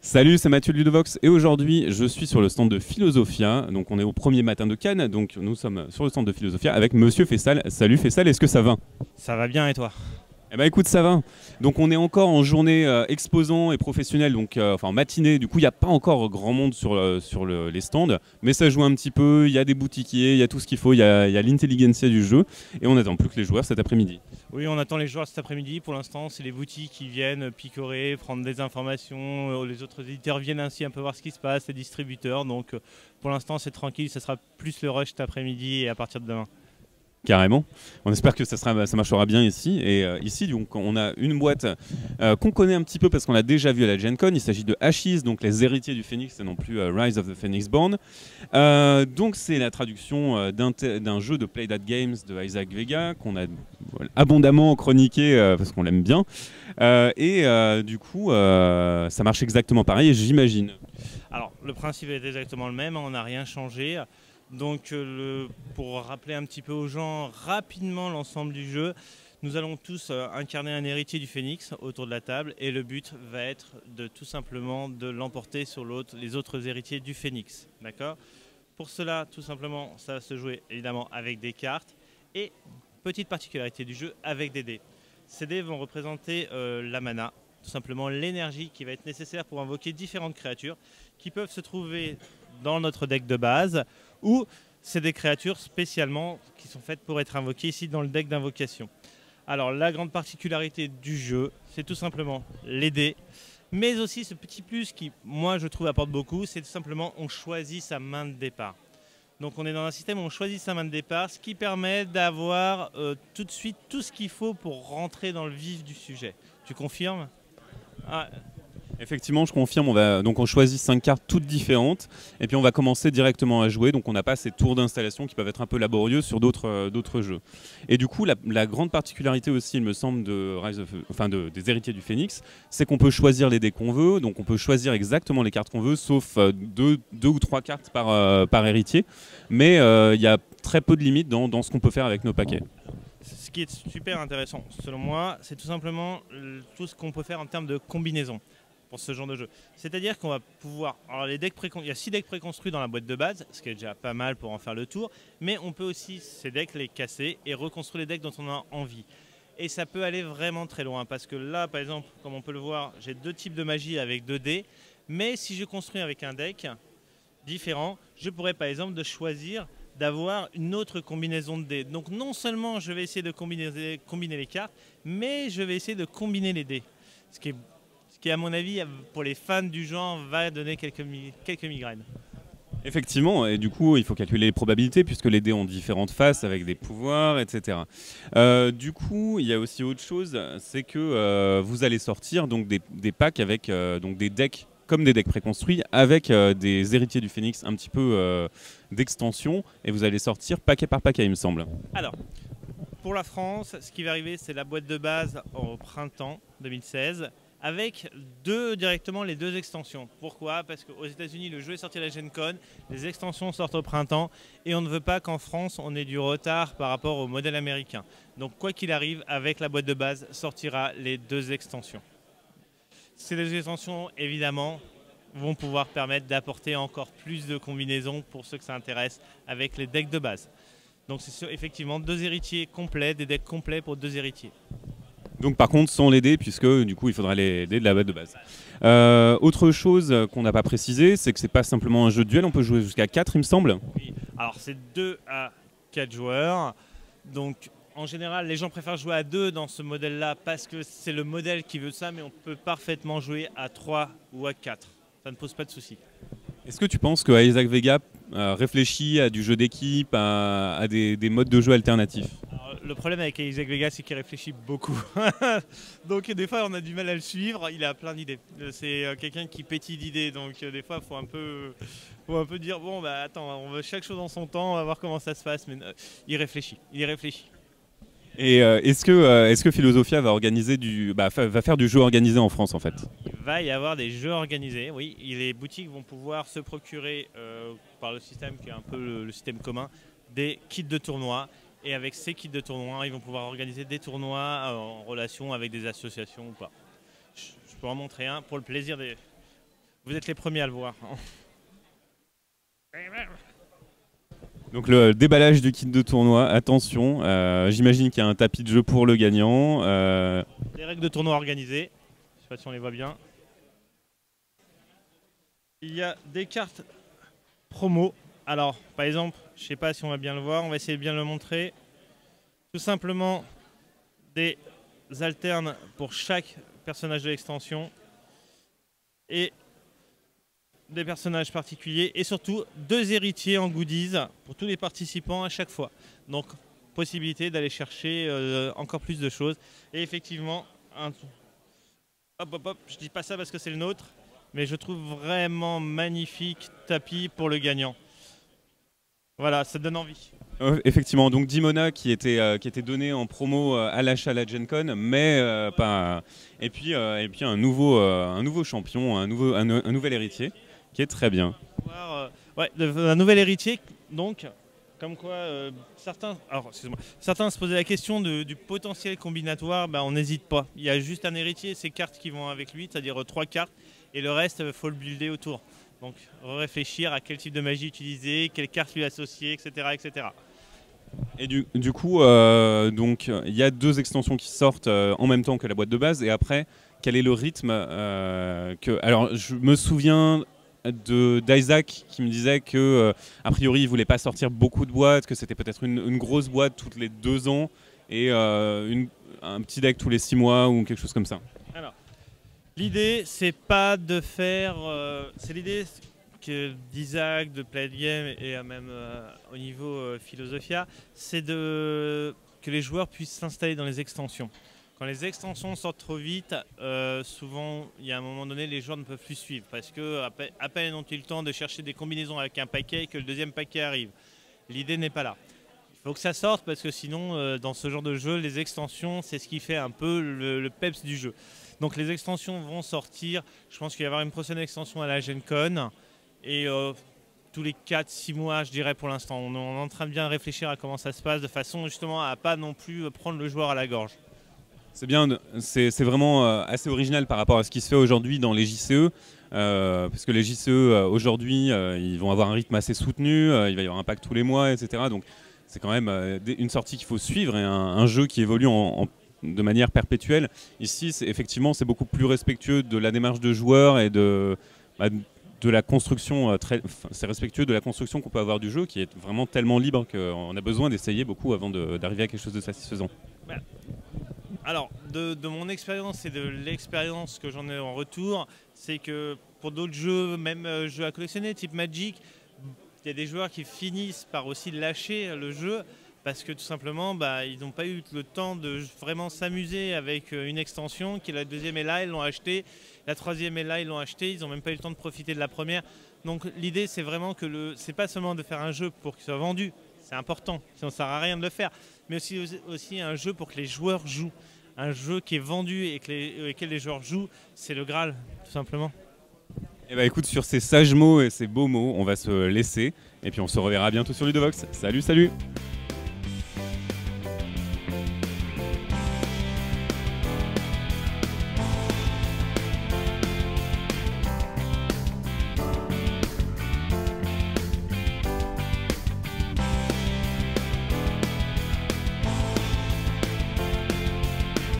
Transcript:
Salut, c'est Mathieu de Ludovox et aujourd'hui je suis sur le stand de Philosophia. Donc on est au premier matin de Cannes, donc nous sommes sur le stand de Philosophia avec Monsieur Fessal. Salut Fessal, est-ce que ça va? Ça va bien et toi? Eh ben écoute, ça va. Donc on est encore en journée exposant et professionnelle, donc enfin en matinée. Du coup, il n'y a pas encore grand monde sur les stands, mais ça joue un petit peu. Il y a des boutiquiers, il y a tout ce qu'il faut. Il y a l'intelligentsia du jeu et on n'attend plus que les joueurs cet après-midi. Oui, on attend les joueurs cet après-midi. Pour l'instant, c'est les boutiques qui viennent picorer, prendre des informations. Les autres éditeurs viennent ainsi un peu voir ce qui se passe, les distributeurs. Donc pour l'instant, c'est tranquille. Ça sera plus le rush cet après-midi et à partir de demain. Carrément. On espère que ça marchera bien ici. Et ici, donc, on a une boîte qu'on connaît un petit peu parce qu'on l'a déjà vue à la Gen Con. Il s'agit de Ashes, donc les héritiers du Phénix et non plus Rise of the Phoenix Born. Donc c'est la traduction d'un jeu de Play That Games de Isaac Vega qu'on a abondamment chroniqué parce qu'on l'aime bien. Du coup, ça marche exactement pareil, j'imagine. Alors, le principe est exactement le même. On n'a rien changé. Donc, pour rappeler un petit peu aux gens rapidement l'ensemble du jeu, nous allons tous incarner un héritier du Phénix autour de la table et le but va être de tout simplement de l'emporter sur les autres héritiers du Phénix. D'accord? Pour cela, tout simplement, ça va se jouer évidemment avec des cartes et, petite particularité du jeu, avec des dés. Ces dés vont représenter la mana, tout simplement l'énergie qui va être nécessaire pour invoquer différentes créatures qui peuvent se trouver dans notre deck de base ou c'est des créatures spécialement qui sont faites pour être invoquées ici dans le deck d'invocation. Alors la grande particularité du jeu, c'est tout simplement les dés, mais aussi ce petit plus qui, moi je trouve, apporte beaucoup, c'est tout simplement on choisit sa main de départ. Donc on est dans un système où on choisit sa main de départ, ce qui permet d'avoir tout de suite tout ce qu'il faut pour rentrer dans le vif du sujet. Tu confirmes? Ah, Effectivement, je confirme. On choisit 5 cartes toutes différentes et puis on va commencer directement à jouer. Donc on n'a pas ces tours d'installation qui peuvent être un peu laborieux sur d'autres jeux. Et du coup, la grande particularité aussi, il me semble, des héritiers du Phénix, c'est qu'on peut choisir les dés qu'on veut. Donc on peut choisir exactement les cartes qu'on veut, sauf deux ou trois cartes par héritier. Mais il y a très peu de limites dans ce qu'on peut faire avec nos paquets. ce qui est super intéressant, selon moi, c'est tout simplement tout ce qu'on peut faire en termes de combinaison pour ce genre de jeu. C'est-à-dire qu'on va pouvoir... Alors il y a 6 decks préconstruits dans la boîte de base, ce qui est déjà pas mal pour en faire le tour, mais on peut aussi ces decks les casser et reconstruire les decks dont on a envie. Et ça peut aller vraiment très loin, parce que là, par exemple, comme on peut le voir, j'ai 2 types de magie avec 2 dés, mais si je construis avec un deck différent, je pourrais par exemple choisir d'avoir une autre combinaison de dés. Donc non seulement je vais essayer de combiner les cartes, mais je vais essayer de combiner les dés. Ce qui, à mon avis, pour les fans du genre, va donner quelques migraines. Effectivement, et du coup, il faut calculer les probabilités puisque les dés ont différentes faces avec des pouvoirs, etc. Du coup, il y a aussi autre chose, c'est que vous allez sortir donc des packs avec donc des decks comme des decks préconstruits avec des héritiers du Phénix un petit peu d'extension et vous allez sortir paquet par paquet, il me semble. Alors, pour la France, ce qui va arriver, c'est la boîte de base au printemps 2016 avec directement les 2 extensions. Pourquoi? Parce qu'aux États-Unis, le jeu est sorti à la Gen Con, les extensions sortent au printemps et on ne veut pas qu'en France, on ait du retard par rapport au modèle américain. Donc, quoi qu'il arrive, avec la boîte de base, sortira les 2 extensions. Ces 2 extensions, évidemment, vont pouvoir permettre d'apporter encore plus de combinaisons pour ceux que ça intéresse avec les decks de base. Donc, c'est effectivement 2 héritiers complets, des decks complets pour 2 héritiers. Donc par contre sans les dés puisque du coup il faudra les dés de la boîte de base. Autre chose qu'on n'a pas précisé, c'est que c'est pas simplement un jeu de duel, on peut jouer jusqu'à 4 il me semble. Oui. Alors c'est 2 à 4 joueurs. Donc en général les gens préfèrent jouer à 2 dans ce modèle-là parce que c'est le modèle qui veut ça, mais on peut parfaitement jouer à 3 ou à 4. Ça ne pose pas de souci. Est-ce que tu penses que Isaac Vega réfléchit à du jeu d'équipe, à des modes de jeu alternatifs? Alors, le problème avec Isaac Vega, c'est qu'il réfléchit beaucoup. Donc des fois, on a du mal à le suivre. Il a plein d'idées. C'est quelqu'un qui pétille d'idées. Donc des fois, il faut un peu dire, bon, bah attends, on veut chaque chose en son temps, on va voir comment ça se passe. Mais il réfléchit. Il réfléchit. Et est-ce que Philosophia va faire du jeu organisé en France en fait? Il va y avoir des jeux organisés, oui. Les boutiques vont pouvoir se procurer, par le système qui est un peu le système commun, des kits de tournoi. Et avec ces kits de tournoi, ils vont pouvoir organiser des tournois en relation avec des associations ou pas. Je peux en montrer un pour le plaisir des... Vous êtes les premiers à le voir. Donc le déballage du kit de tournoi, attention, j'imagine qu'il y a un tapis de jeu pour le gagnant. Les règles de tournoi organisées, je ne sais pas si on les voit bien. Il y a des cartes promo. Alors, par exemple, je ne sais pas si on va bien le voir, on va essayer de bien le montrer. Tout simplement des alternes pour chaque personnage de l'extension et des personnages particuliers et surtout 2 héritiers en goodies pour tous les participants à chaque fois. Donc possibilité d'aller chercher encore plus de choses. Et effectivement, je dis pas ça parce que c'est le nôtre, mais je trouve vraiment magnifique tapis pour le gagnant. Voilà, ça donne envie. Effectivement, donc Dimona qui était donné en promo à l'achat à la Gen Con, mais pas. Et puis un nouveau champion, un nouvel héritier qui est très bien. Un nouvel héritier, donc, comme quoi certains se posaient la question du potentiel combinatoire, on n'hésite pas. Il y a juste un héritier, ces cartes qui vont avec lui, c'est-à-dire 3 cartes, et le reste, il faut le builder autour. Donc, réfléchir à quel type de magie utiliser, quelle carte lui associer, etc. etc. Et du coup, donc il y a 2 extensions qui sortent en même temps que la boîte de base, et après, quel est le rythme Alors, je me souviens d'Isaac qui me disait que a priori il voulait pas sortir beaucoup de boîtes, que c'était peut-être une grosse boîte toutes les 2 ans et un petit deck tous les 6 mois ou quelque chose comme ça. Alors, l'idée c'est pas de faire, c'est l'idée d'Isaac, de Play Game et même au niveau Philosophia, c'est que les joueurs puissent s'installer dans les extensions. Quand les extensions sortent trop vite, souvent, il y a un moment donné, les joueurs ne peuvent plus suivre parce que à peine ont-ils le temps de chercher des combinaisons avec un paquet que le deuxième paquet arrive. L'idée n'est pas là. Il faut que ça sorte parce que sinon, dans ce genre de jeu, les extensions, c'est ce qui fait un peu le peps du jeu. Donc les extensions vont sortir. Je pense qu'il va y avoir une prochaine extension à la Gen Con et tous les 4-6 mois, je dirais pour l'instant. On est en train de bien réfléchir à comment ça se passe de façon justement à pas non plus prendre le joueur à la gorge. C'est bien, c'est vraiment assez original par rapport à ce qui se fait aujourd'hui dans les JCE, parce que les JCE aujourd'hui, ils vont avoir un rythme assez soutenu, il va y avoir un pack tous les mois, etc. Donc c'est quand même une sortie qu'il faut suivre et un jeu qui évolue de manière perpétuelle. Ici, effectivement, c'est beaucoup plus respectueux de la démarche de joueur et de la construction, c'est respectueux de la construction qu'on peut avoir du jeu, qui est vraiment tellement libre qu'on a besoin d'essayer beaucoup avant d'arriver à quelque chose de satisfaisant. Alors, de mon expérience et de l'expérience que j'en ai en retour, c'est que pour d'autres jeux, même jeux à collectionner, type Magic, il y a des joueurs qui finissent par aussi lâcher le jeu parce que tout simplement, ils n'ont pas eu le temps de vraiment s'amuser avec une extension, qui la deuxième est là, ils l'ont acheté, la troisième est là, ils l'ont acheté, ils n'ont même pas eu le temps de profiter de la première. Donc l'idée, c'est vraiment que c'est pas seulement de faire un jeu pour qu'il soit vendu, c'est important, sinon ça ne sert à rien de le faire, mais aussi un jeu pour que les joueurs jouent. Un jeu qui est vendu et auquel les joueurs jouent, c'est le Graal, tout simplement. Et écoute, sur ces sages mots et ces beaux mots, on va se laisser. Et puis on se reverra bientôt sur Ludovox. Salut, salut!